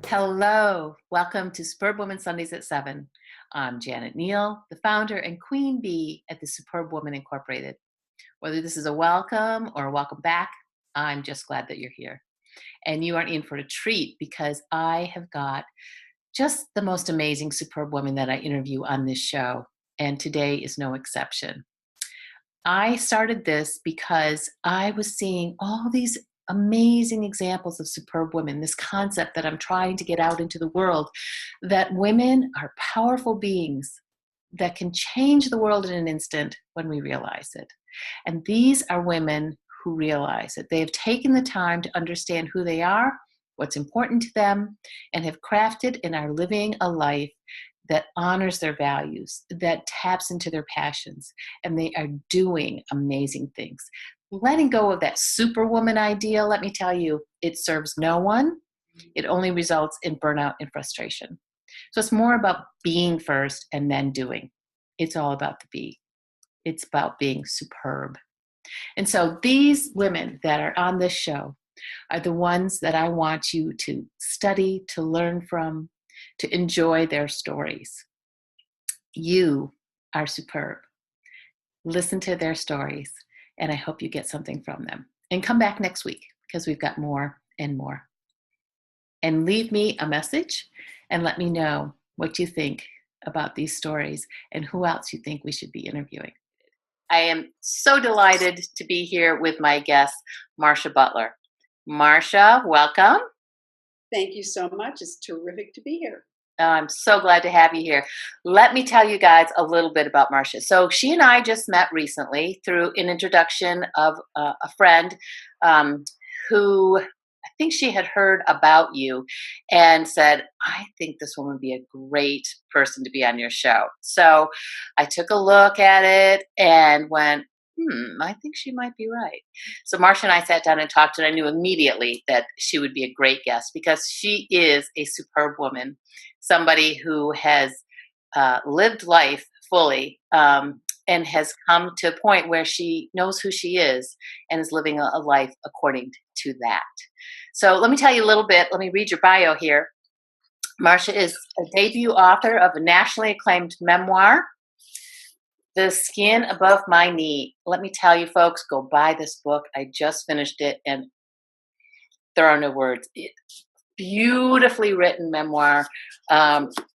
Hello, welcome to Superbwoman Sundays at 7. I'm Janet Neal, the founder and queen bee at the Superbwoman Incorporated. Whether this is a welcome or a welcome back, I'm just glad that you're here. And you are in for a treat because I have got just the most amazing superb woman that I interview on this show. And today is no exception. I started this because I was seeing all these amazing examples of superb women, this concept that I'm trying to get out into the world, that women are powerful beings that can change the world in an instant when we realize it. And these are women who realize it. They have taken the time to understand who they are, what's important to them, and have crafted and are living a life that honors their values, that taps into their passions, and they are doing amazing things. Letting go of that superwoman ideal, let me tell you, it serves no one. It only results in burnout and frustration. So it's more about being first and then doing. It's all about the be. It's about being superb. And so these women that are on this show are the ones that I want you to study, to learn from, to enjoy their stories. You are superb. Listen to their stories, and I hope you get something from them. And come back next week because we've got more and more. And leave me a message and let me know what you think about these stories and who else you think we should be interviewing. I am so delighted to be here with my guest, Marcia Butler. Marcia, welcome. Thank you so much. It's terrific to be here. I'm so glad to have you here. Let me tell you guys a little bit about Marcia. So she and I just met recently through an introduction of a friend who I think she had heard about you and said, I think this woman would be a great person to be on your show. So I took a look at it and went, I think she might be right. So Marcia and I sat down and talked, and I knew immediately that she would be a great guest because she is a superb woman, somebody who has lived life fully and has come to a point where she knows who she is and is living a life according to that. So let me tell you a little bit. Let me read your bio here. Marcia is a debut author of a nationally acclaimed memoir, The Skin Above My Knee. Let me tell you, folks, go buy this book. I just finished it, and there are no words. Beautifully written memoir,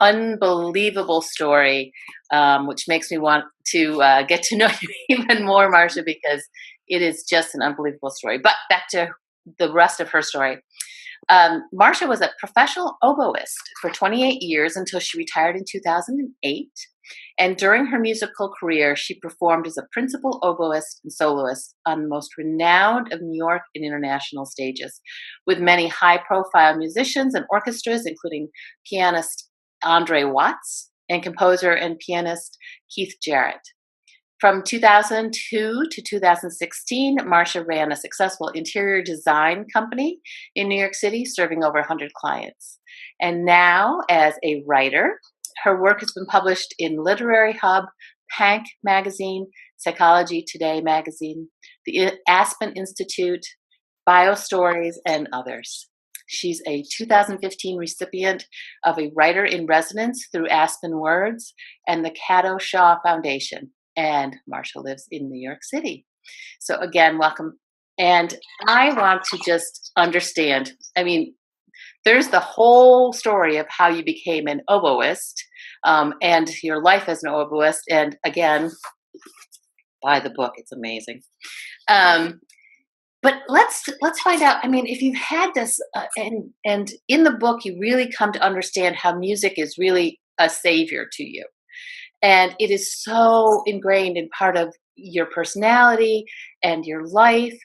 unbelievable story, which makes me want to get to know you even more, Marcia, because it is just an unbelievable story. But back to the rest of her story. Marcia was a professional oboist for 28 years until she retired in 2008. And during her musical career, she performed as a principal oboist and soloist on the most renowned of New York and international stages, with many high-profile musicians and orchestras, including pianist Andre Watts and composer and pianist Keith Jarrett. From 2002 to 2016, Marcia ran a successful interior design company in New York City, serving over 100 clients. And now, as a writer, her work has been published in Literary Hub, Pank Magazine, Psychology Today Magazine, the Aspen Institute, BioStories, and others. She's a 2015 recipient of a Writer in Residence through Aspen Words and the Cato Shaw Foundation. And Marcia lives in New York City. So again, welcome. And I want to just understand, I mean, there's the whole story of how you became an oboist and your life as an oboist. And again, buy the book. It's amazing. But let's find out. I mean, if you've had this, and in the book, you really come to understand how music is really a savior to you. And it is so ingrained in part of your personality and your life.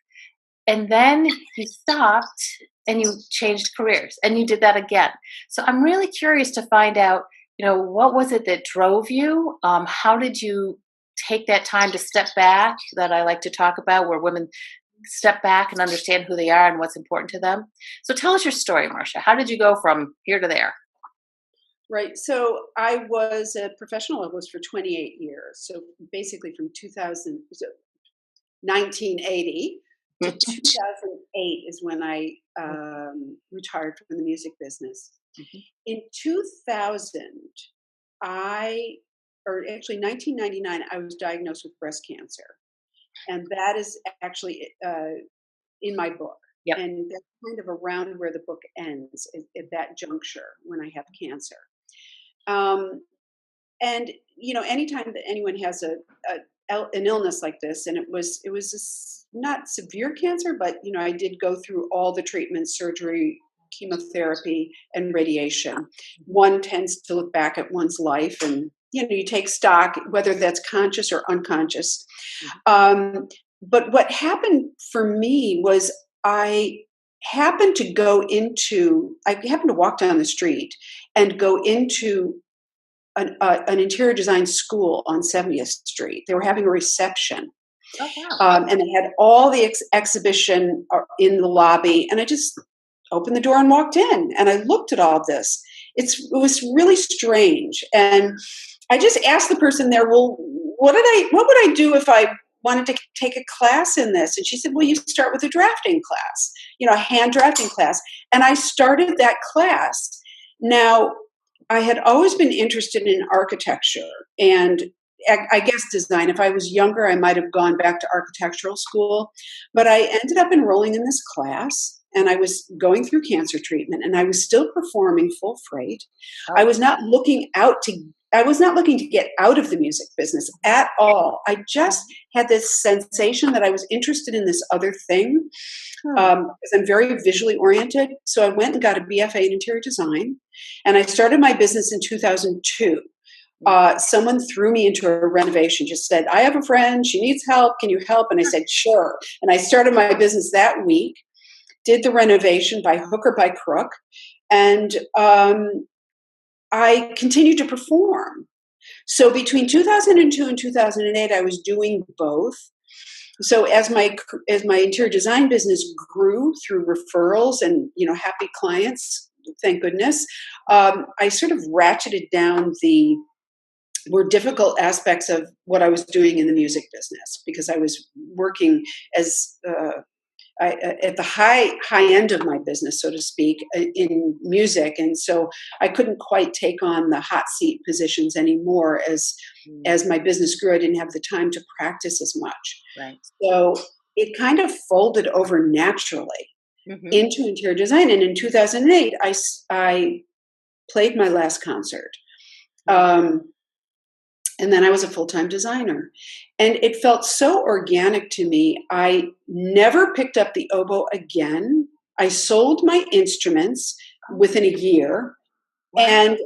And then you stopped and you changed careers and you did that again. So I'm really curious to find out, what was it that drove you? How did you take that time to step back that I like to talk about, where women step back and understand who they are and what's important to them? So tell us your story, Marcia. How did you go from here to there? Right. So I was a professional oboist for 28 years. So basically from 1980 to 2008 is when I retired from the music business. Mhm. In 2000, I, or actually 1999, I was diagnosed with breast cancer. And that is actually in my book. Yep. And that's kind of around where the book ends at that juncture when I have cancer. Um, and anytime that anyone has an illness like this, and it was not severe cancer, but I did go through all the treatments, surgery, chemotherapy, and radiation. One tends to look back at one's life, and you take stock, whether that's conscious or unconscious. Mhm. Um, but what happened for me was I I happened to walk down the street and go into an interior design school on 70th Street. They were having a reception, Oh, wow. and they had all the exhibition in the lobby. And I just opened the door and walked in, and I looked at all this. It was really strange, and I just asked the person there, "Well, what would I do if I wanted to take a class in this?" And she said, "Well, you start with a drafting class, a hand drafting class." And I started that class. Now, I had always been interested in architecture and I guess design. If I was younger, I might have gone back to architectural school, but I ended up enrolling in this class, and I was going through cancer treatment, and I was still performing full freight. I Oh, was not looking out to I was not looking to get out of the music business at all. I just had this sensation that I was interested in this other thing, hmm. because I'm very visually oriented. So I went and got a BFA in interior design, and I started my business in 2002. Someone threw me into a renovation, just said, "I have a friend, she needs help. Can you help?" And I said, "Sure." And I started my business that week, did the renovation by hook or by crook, and I continued to perform. So between 2002 and 2008, I was doing both. So as my interior design business grew through referrals and happy clients, thank goodness, I sort of ratcheted down the more difficult aspects of what I was doing in the music business, because I was working as at the high end of my business, so to speak, in music, and so I couldn't quite take on the hot seat positions anymore. Mm, As my business grew, I didn't have the time to practice as much, right. so it kind of folded over naturally Hmm. into interior design. And in 2008, I played my last concert. Um, and then I was a full-time designer. And it felt so organic to me. I never picked up the oboe again. I sold my instruments Oh, within a year, wow. and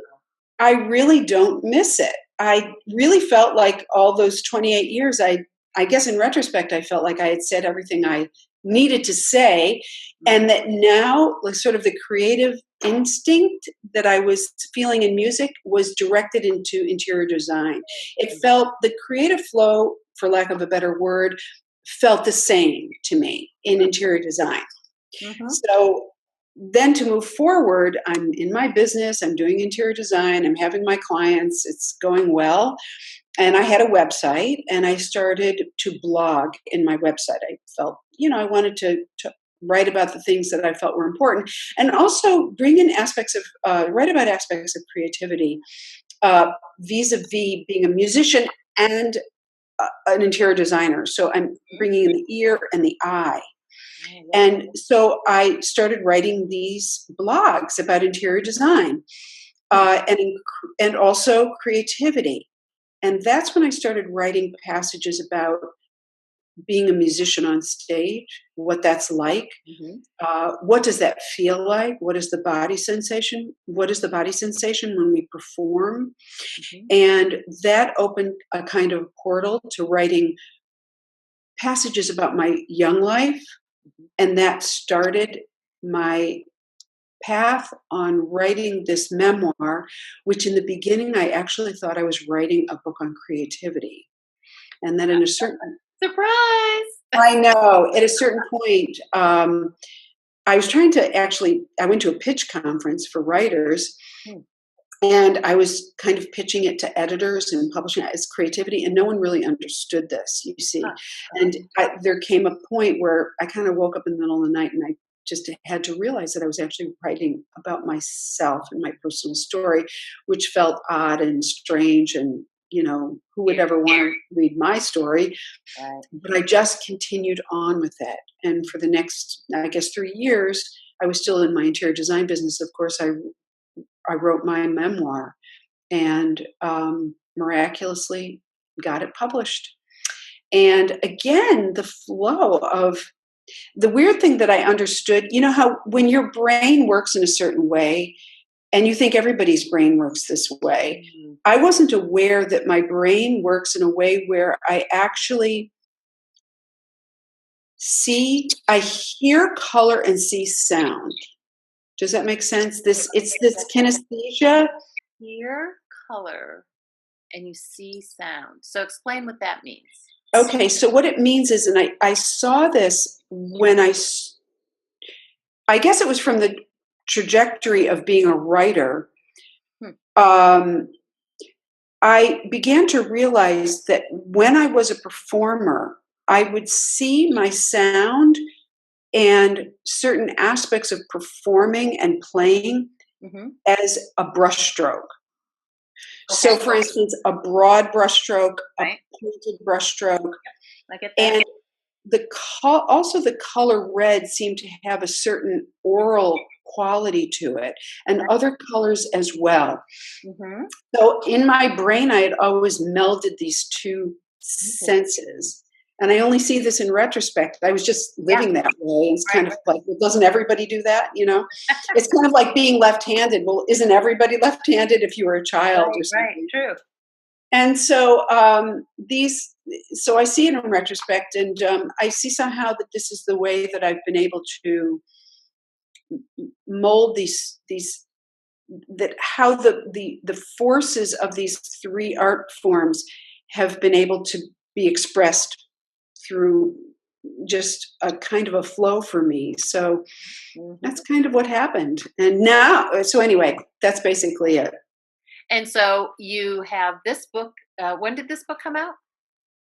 I really don't miss it. I really felt like all those 28 years, I guess in retrospect, I felt like I had said everything I needed to say, Mhm. and that now, like, sort of the creative instinct that I was feeling in music was directed into interior design. It felt the creative flow, for lack of a better word, felt the same to me in interior design. Mhm. So then to move forward, I'm in my business, I'm doing interior design, I'm having my clients, it's going well. And I had a website, and I started to blog in my website. I felt, I wanted to write about the things that I felt were important, and also bring in write about aspects of creativity, vis a vis being a musician and an interior designer. So I'm bringing in the ear and the eye. Oh, yeah. And so I started writing these blogs about interior design, Hmm. and also creativity. And that's when I started writing passages about being a musician on stage, what that's like. Mhm. What does that feel like? What is the body sensation? What is the body sensation when we perform? Mhm. And that opened a kind of portal to writing passages about my young life. Mhm. And that started my path on writing this memoir, which in the beginning I actually thought I was writing a book on creativity. And then in a certain Surprise! I know, at a certain point, I was trying to I went to a pitch conference for writers, Hmm. and I was kind of pitching it to editors and publishing it as creativity, and no one really understood this, you see. Huh. And there came a point where I kind of woke up in the middle of the night, and I just had to realize that I was actually writing about myself and my personal story, which felt odd and strange. And, who would ever want to read my story? Right. But I just continued on with that. And for the next, I guess, 3 years, I was still in my interior design business. Of course, I wrote my memoir and miraculously got it published. And again, the flow of the weird thing that I understood, how when your brain works in a certain way and you think everybody's brain works this way, Mhm. I wasn't aware that my brain works in a way where I actually I hear color and see sound. Does that make sense? It's this kinesthesia. Hear color and you see sound. So explain what that means. Okay, so what it means is, and I saw this when I guess it was from the trajectory of being a writer. Hmm. I began to realize that when I was a performer, I would see my sound and certain aspects of performing and playing Mm-hmm. as a brushstroke. Okay. So, for instance, a broad brushstroke, Right. a pointed brushstroke, I get that. and also the color red seemed to have a certain oral quality to it, and other colors as well. Mm-hmm. So in my brain, I had always melded these two senses. And I only see this in retrospect. I was just Yeah. living that way. It's kind Right. of like, well, doesn't everybody do that? It's kind of like being left-handed. Well, isn't everybody left-handed if you were a child or Right. something? True. And so so I see it in retrospect, and I see somehow that this is the way that I've been able to mold these that how the forces of these three art forms have been able to be expressed through just a kind of a flow for me. So Mm-hmm. that's kind of what happened. And now, so anyway, that's basically it. And so you have this book. When did this book come out?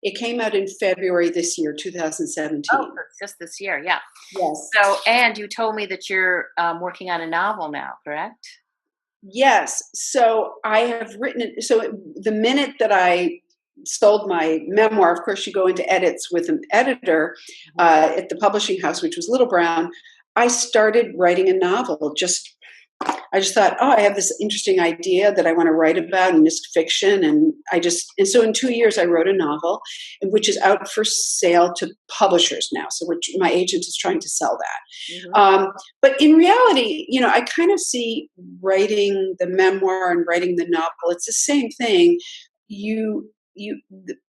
It came out in February this year, 2017. Oh, it's just this year. Yeah. Yes. So, and you told me that you're working on a novel now, correct? Yes. So I have written it. So the minute that I sold my memoir, of course, you go into edits with an editor at the publishing house, which was Little Brown. I started writing a novel. I just thought, oh, I have this interesting idea that I want to write about, and it's fiction. And so in 2 years, I wrote a novel, which is out for sale to publishers now. So my agent is trying to sell that. Mm-hmm. But in reality, I kind of see writing the memoir and writing the novel. It's the same thing.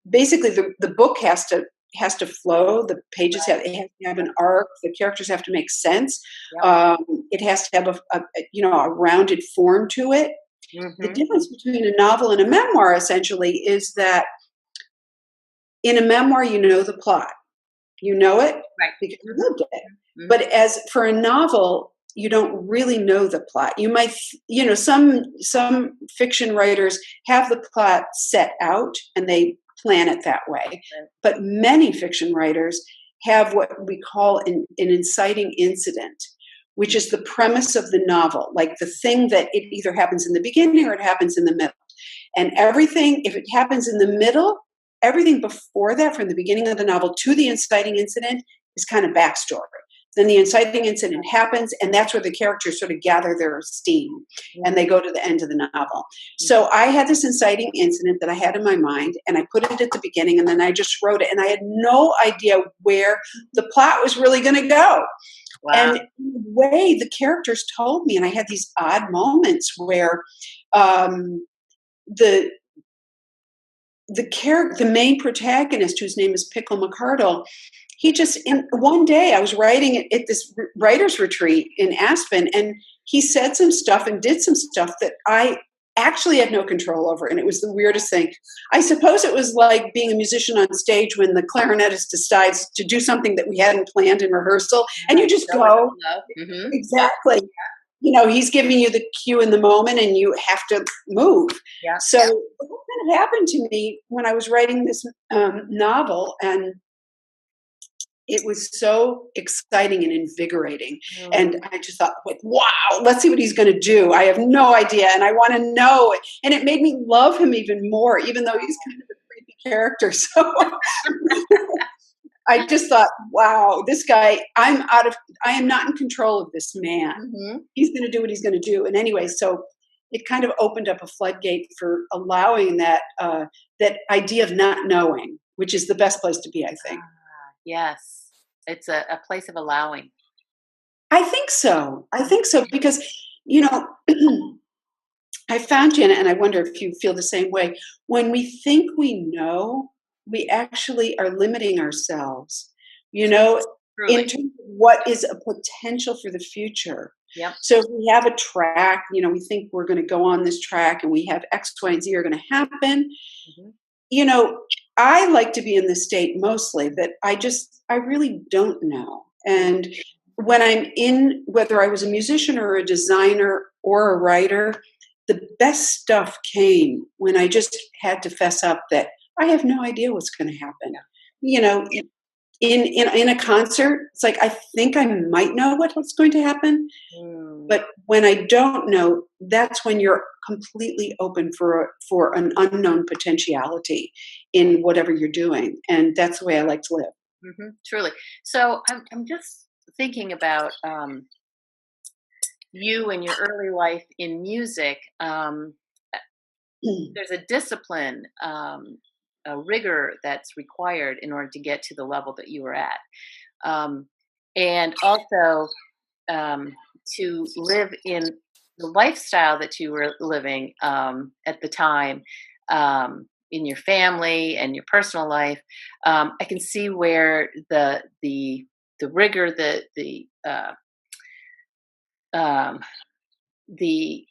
Basically the book has to flow. The pages have to have an arc. The characters have to make sense. Yep. It has to have a rounded form to it. Mm-hmm. The difference between a novel and a memoir essentially is that in a memoir, the plot. You know it Right. because you lived it. Mm-hmm. But as for a novel, you don't really know the plot. You might, some fiction writers have the plot set out and they plan it that way. Right. But many fiction writers have what we call an inciting incident, which is the premise of the novel, like the thing that it either happens in the beginning or it happens in the middle. And everything, if it happens in the middle, everything before that, from the beginning of the novel to the inciting incident, is kind of backstory. Then the inciting incident happens, and that's where the characters sort of gather their steam, and they go to the end of the novel. So I had this inciting incident that I had in my mind, and I put it at the beginning, and then I just wrote it, and I had no idea where the plot was really going to go. Wow. And in a way, the characters told me, and I had these odd moments where the main protagonist, whose name is Pickle McCardle, he just, in one day, I was writing at this writer's retreat in Aspen, and he said some stuff and did some stuff that I actually had no control over, and it was the weirdest thing. I suppose it was like being a musician on stage when the clarinetist decides to do something that we hadn't planned in rehearsal, and you just go. Mm-hmm. Exactly. He's giving you the cue in the moment, and you have to move. Yeah. So that kind of happened to me when I was writing this novel, and it was so exciting and invigorating. Mm. And I just thought, like, wow, let's see what he's going to do. I have no idea. And I want to know. And it made me love him even more, even though he's kind of a creepy character. So I just thought, wow, this guy, I am not in control of this man. Mhm. He's going to do what he's going to do. And anyway, so it kind of opened up a floodgate for allowing that idea of not knowing, which is the best place to be, I think. Yes. It's a place of allowing. I think so. I think so because, you know, I found, Janet, and I wonder if you feel the same way. When we think we know, we actually are limiting ourselves, you know, in Truly. terms of what is a potential for the future. Yep. So if we have a track, we think we're going to go on this track and we have X, Y, and Z are going to happen. Mhm. You know, I like to be in this state mostly that I really don't know. And when I'm in, whether I was a musician or a designer or a writer, the best stuff came when I just had to fess up that I have no idea what's going to happen. You know, in a concert, it's like I think I might know what's going to happen, Mm. but when I don't know, that's when you're completely open for an unknown potentiality in whatever you're doing, and that's the way I like to live. Truly. So I'm just thinking about you and your early life in music. Mm. There's a discipline, a rigor that's required in order to get to the level that you were at, um, and also um, to live in the lifestyle that you were living at the time, in your family and your personal life. I can see where the rigor, um, the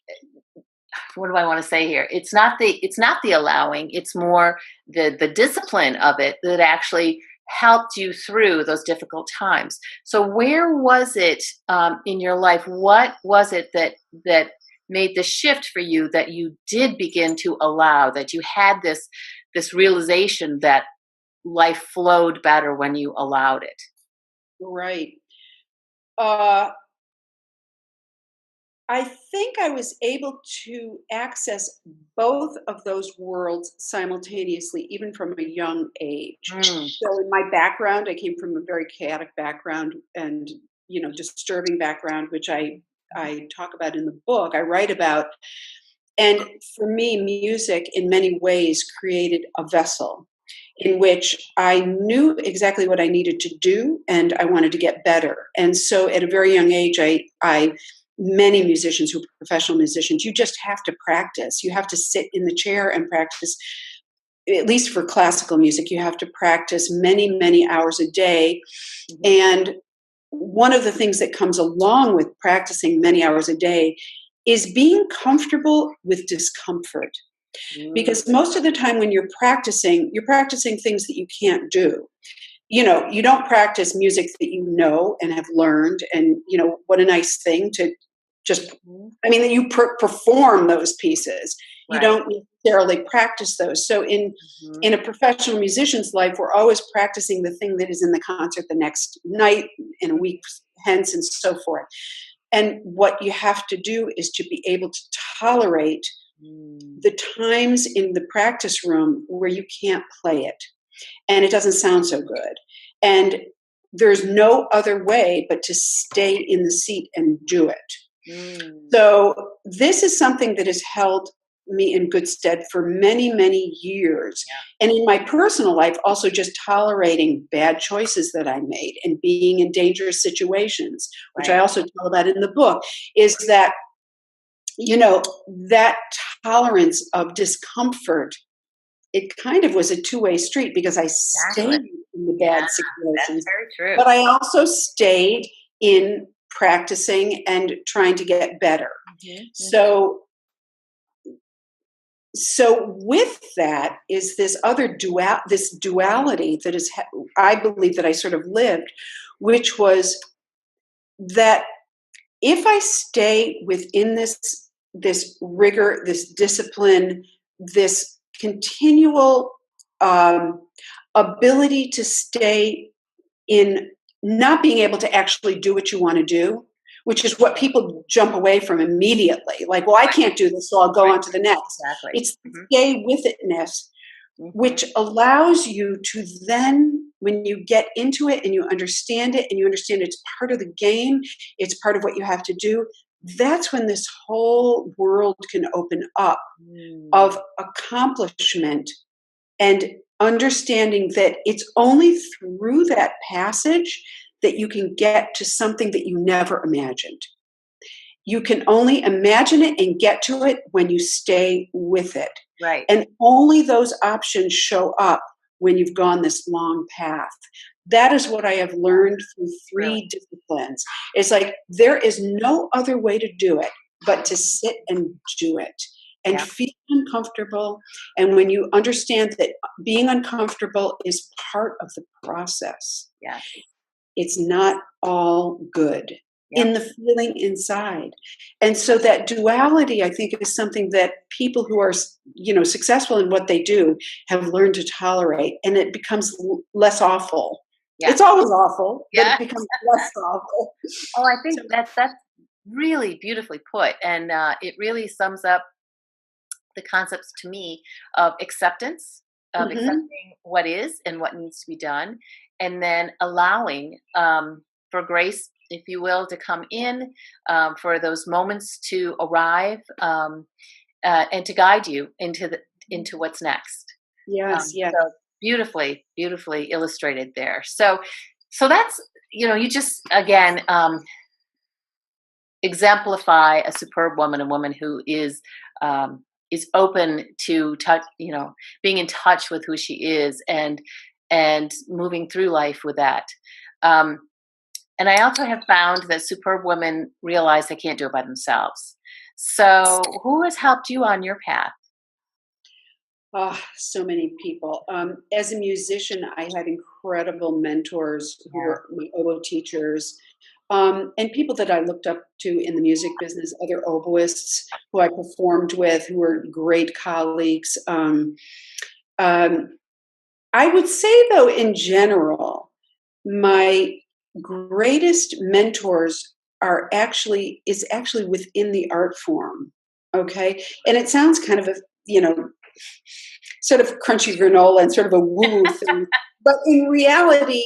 what do I want to say here? It's not the allowing. It's more the discipline of it that actually helped you through those difficult times. So where was it in your life? What was it that made the shift for you, that you did begin to allow, that you had this realization that life flowed better when you allowed it? Right. Uh, I think I was able to access both of those worlds simultaneously, even from a young age. Mm. So, in my background, I came from a very chaotic background and disturbing background, which I talk about in the book. I write about, and for me, music in many ways created a vessel in which I knew exactly what I needed to do and I wanted to get better. And so at a very young age, I many musicians who are professional musicians, you just have to practice. You have to sit in the chair and practice. At least for classical music, you have to practice many, many hours a day. Mhm. And one of the things that comes along with practicing many hours a day is being comfortable with discomfort, Mm. because most of the time when you're practicing things that you can't do. You don't practice music that you know and have learned, and what a nice thing to just, Mhm. I mean, that you perform those pieces. You Right. don't necessarily practice those. So Mhm. in a professional musician's life, we're always practicing the thing that is in the concert the next night, in a week hence, and so forth. And what you have to do is to be able to tolerate Mm. the times in the practice room where you can't play it and it doesn't sound so good. And there's no other way but to stay in the seat and do it. Mm. So this is something that has held me in good stead for many, many years. Yeah. And in my personal life, also just tolerating bad choices that I made and being in dangerous situations, which I Right. also tell about in the book, is that, that tolerance of discomfort, it kind of was a two-way street because I Exactly. stayed in the Yeah, bad that's situations, very true. but I also stayed in practicing and trying to get better. Mhm, mhm. So with that is this duality that is, I believe that I sort of lived, which was that if I stay within this rigor, this discipline, this continual ability to stay in not being able to actually do what you want to do, which is what people jump away from immediately. Like, well, I can't do this, so I'll go on to the next. Exactly. It's the stay with itness, which allows you to then, when you get into it and you understand it and you understand it's part of the game, it's part of what you have to do, that's when this whole world can open up of accomplishment and understanding that it's only through that passage that you can get to something that you never imagined. You can only imagine it and get to it when you stay with it. Right. And only those options show up when you've gone this long path. That is what I have learned through three disciplines. It's like there is no other way to do it but to sit and do it and feel uncomfortable. And when you understand that being uncomfortable is part of the process, it's not all good in the feeling inside. And so that duality, I think, is something that people who are, successful in what they do have learned to tolerate, and it becomes less awful. It's always awful, but it becomes less awful. Oh, I think that's really beautifully put, and it really sums up the concepts to me of acceptance, of accepting what is and what needs to be done, and then allowing for grace, if you will, to come in, for those moments to arrive, and to guide you into what's next. Yes, yes. So beautifully, beautifully illustrated there. So that's, you just again exemplify a superb woman, a woman who is open to touch, being in touch with who she is and moving through life with that. And I also have found that superb women realize they can't do it by themselves. So who has helped you on your path? Oh, so many people. As a musician, I had incredible mentors who were my oboe teachers, and people that I looked up to in the music business, other oboists who I performed with, who were great colleagues. I would say, though, in general, my greatest mentors is actually within the art form. Okay, and it sounds kind of sort of crunchy granola and sort of a woo-woo thing. But in reality,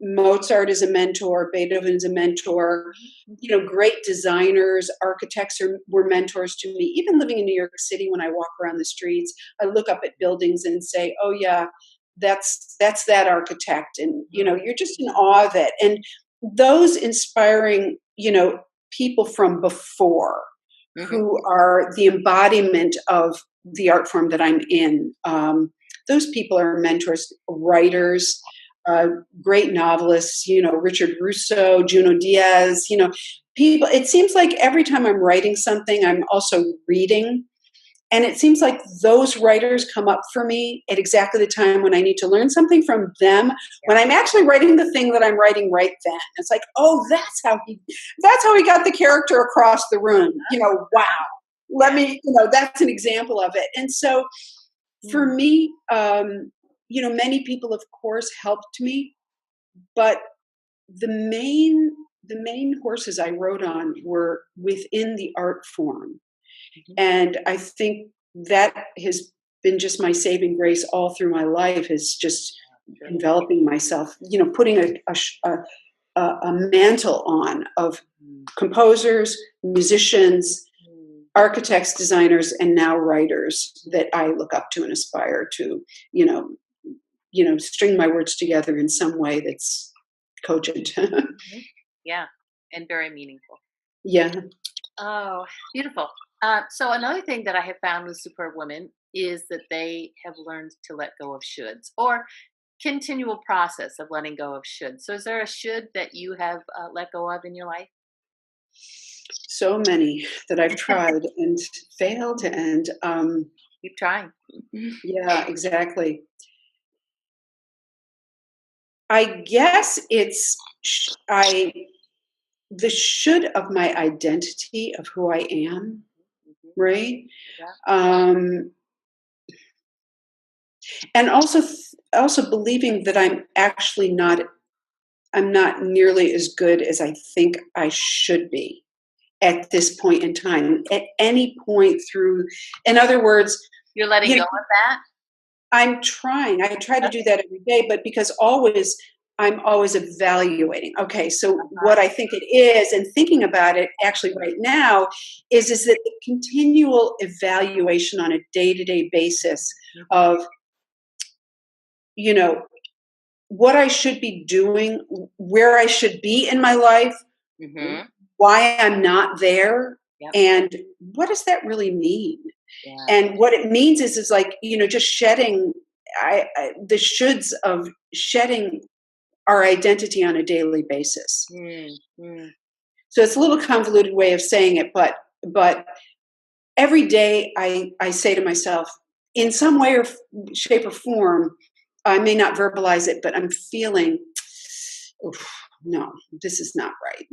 Mozart is a mentor, Beethoven is a mentor, great designers, architects were mentors to me. Even living in New York City, when I walk around the streets, I look up at buildings and say, oh yeah, that's that architect. And, you're just in awe of it. And those inspiring, people from before who are the embodiment of the art form that I'm in. Those people are mentors, writers, great novelists, Richard Russo, Junot Diaz, people. It seems like every time I'm writing something, I'm also reading. And it seems like those writers come up for me at exactly the time when I need to learn something from them, when I'm actually writing the thing that I'm writing right then. It's like, oh, that's how he got the character across the room. Wow. Let me, that's an example of it. And so for me, many people, of course, helped me, but the main horses I rode on were within the art form. And I think that has been just my saving grace all through my life, is just enveloping myself, putting a mantle on of composers, musicians, architects, designers, and now writers that I look up to and aspire to, string my words together in some way that's cogent. Yeah, and very meaningful. Yeah. Oh, beautiful. So another thing that I have found with superb women is that they have learned to let go of shoulds, or continual process of letting go of should. So is there a should that you have let go of in your life? So many that I've tried and failed, and Keep trying. yeah, exactly. I guess it's the should of my identity of who I am, right? Yeah. And also believing that I'm actually not I'm not nearly as good as I think I should be at this point in time. At any point through, in other words, You're letting you go know, of that? I'm trying. I try to do Okay. that every day, but because I'm always evaluating. Okay, so Uh-huh. what I think it is, and thinking about it actually right now, is that the continual evaluation on a day-to-day basis Mhm. of, you know, what I should be doing, where I should be in my life, Mhm. why I'm not there, Yep. and what does that really mean? Yeah. And what it means is like, just shedding the shoulds of shedding our identity on a daily basis. Mm, mm. So it's a little convoluted way of saying it, but every day I say to myself, in some way or shape or form, I may not verbalize it, but I'm feeling, "Oof, no, this is not right.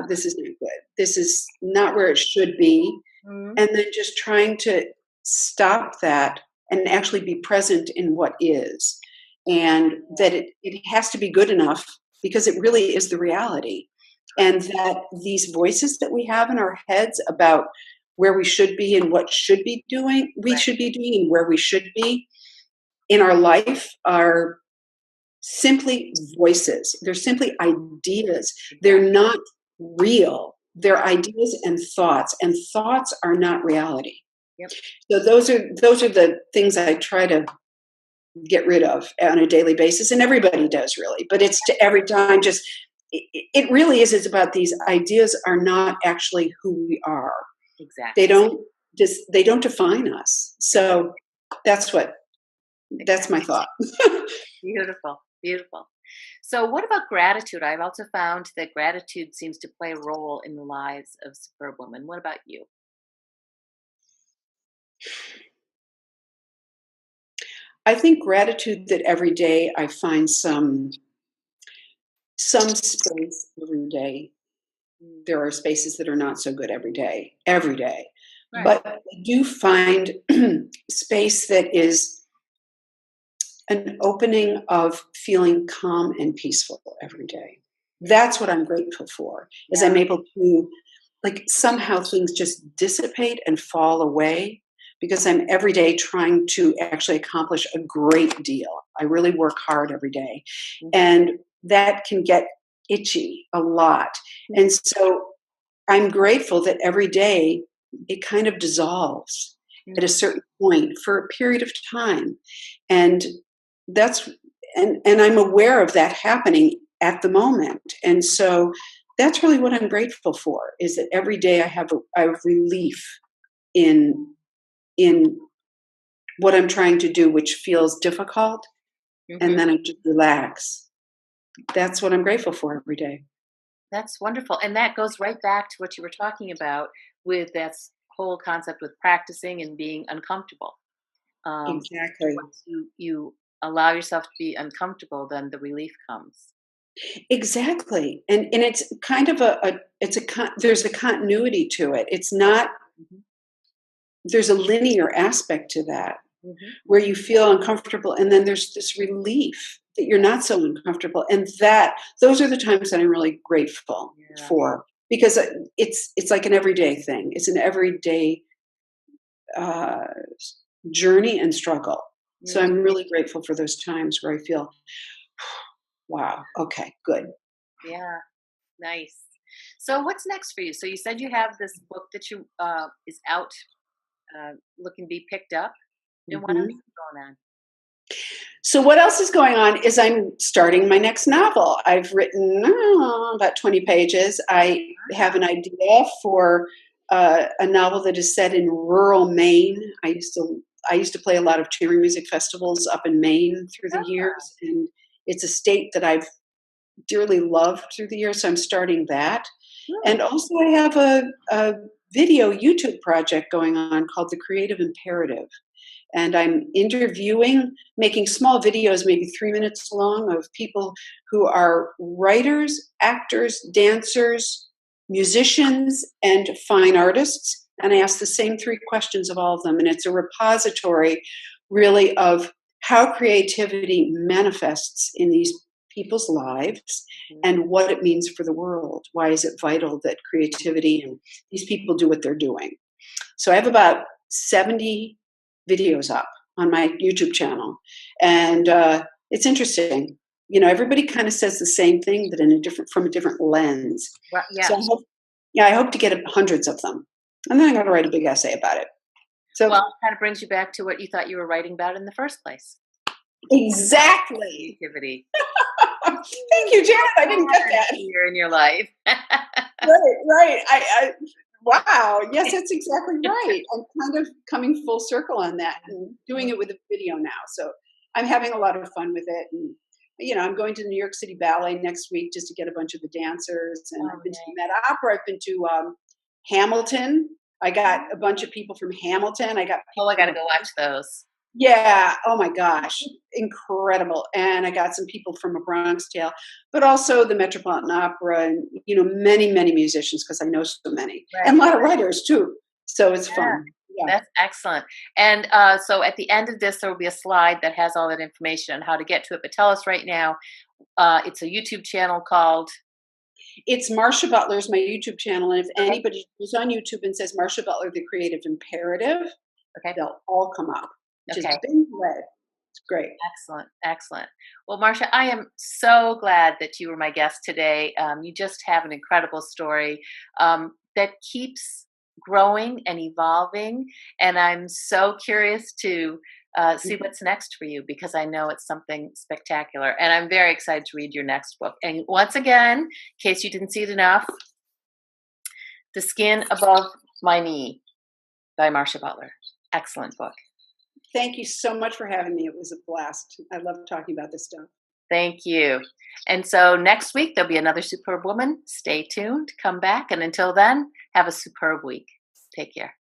This is not good. This is not where it should be." Mhm. And then just trying to stop that and actually be present in what is. And that it has to be good enough because it really is the reality. And that these voices that we have in our heads about where we should be and what we Right. should be doing and where we should be in our life are simply voices. They're simply ideas. They're Exactly. not real. They're ideas and thoughts are not reality. Yep. So those are the things I try to get rid of on a daily basis, and everybody does really. But it's to every time just it really is. It's about these ideas are not actually who we are. They Exactly. don't they don't define us. Exactly. So that's what that's my Exactly. thought. Beautiful. Beautiful. So, what about gratitude? I've also found that gratitude seems to play a role in the lives of superb women. What about you? I think gratitude that every day I find some space every day. Mm. There are spaces that are not so good every day. Right. But I do find space that is an opening of feeling calm and peaceful every day. Mm. That's what I'm grateful for, is Yeah. I'm able to like somehow things just dissipate and fall away because I'm every day trying to actually accomplish a great deal. I really work hard every day. Mhm. And that can get itchy a lot. And so I'm grateful that every day it kind of dissolves at a Mm. certain point for a period of time. And that's and I'm aware of that happening at the moment. And so that's really what I'm grateful for is that every day I have relief in what I'm trying to do, which feels difficult, and Mhm. then I just relax. That's what I'm grateful for every day. That's wonderful. And that goes right back to what you were talking about with whole concept with practicing and being uncomfortable. Exactly. Once you allow yourself to be uncomfortable, then the relief comes. Exactly. And it's kind of there's a continuity to it. It's not Mhm. there's a linear aspect to that Mhm. where you feel uncomfortable and then there's this relief that you're not so uncomfortable and that those are the times that I'm really grateful Yeah. for because it's like an everyday thing. It's an everyday uh, journey and struggle. So Mm. I'm really grateful for those times where I feel, wow, okay, good. Yeah. Nice. So what's next for you? So you said you have this book that you is out, looking to be picked up. And what else Mhm. is going on? So what else is going on is I'm starting my next novel. I've written about 20 pages. I have an idea for a novel that is set in rural Maine. I used to play a lot of chamber music festivals up in Maine through the Ah, years, and it's a state that I've dearly loved through the years. So I'm starting that, and good. also I have a video YouTube project going on called The Creative Imperative and I'm interviewing, making small videos, maybe 3 minutes long, of people who are writers, actors, dancers, musicians, and fine artists. And I ask the same three questions of all of them. And it's a repository, really, of how creativity manifests in these people's lives Mhm. and what it means for the world. Why is it vital that creativity and these people do what they're doing? So I have about 70 videos up on my YouTube channel, and it's interesting. Everybody kind of says the same thing, but from a different lens. Well, So yeah. I hope to get hundreds of them, and then I'm going to write a big essay about it. So Well, it kind of brings you back to what you thought you were writing about in the first place. exactly. Creativity. Thank you, Janet. I didn't get that. Here in your life. Right, right. Wow. Yes, that's exactly right. I'm kind of coming full circle on that and doing it with a video now. So I'm having a lot of fun with it. And, I'm going to the New York City Ballet next week just to get a bunch of the dancers. And Oh, I've been to yay. Met Opera. I've been to Hamilton. I got a bunch of people from Hamilton. I got Oh, people I from gotta go watch those. yeah. Oh my gosh. Incredible. And I got some people from A Bronx Tale, but also the Metropolitan Opera and, many, many musicians because I know so many and Right. a lot of writers too. So it's Yeah, fun. Yeah. that's excellent. And so at the end of this, there will be a slide that has all that information on how to get to it. But tell us right now, it's a YouTube channel called. It's Marcia Butler's my YouTube channel. And if Okay. anybody goes on YouTube and says Marcia Butler, the Creative Imperative, Okay. they'll all come up. Just Okay. big red. It's great. Excellent. Excellent. Well, Marcia, I am so glad that you were my guest today. You just have an incredible story that keeps growing and evolving. And I'm so curious to see what's next for you because I know it's something spectacular. And I'm very excited to read your next book. And once again, in case you didn't see it enough, The Skin Above My Knee by Marcia Butler. Excellent book. Thank you so much for having me. It was a blast. I love talking about this stuff. Thank you. And so next week, there'll be another superb woman. Stay tuned. Come back. And until then, have a superb week. Take care.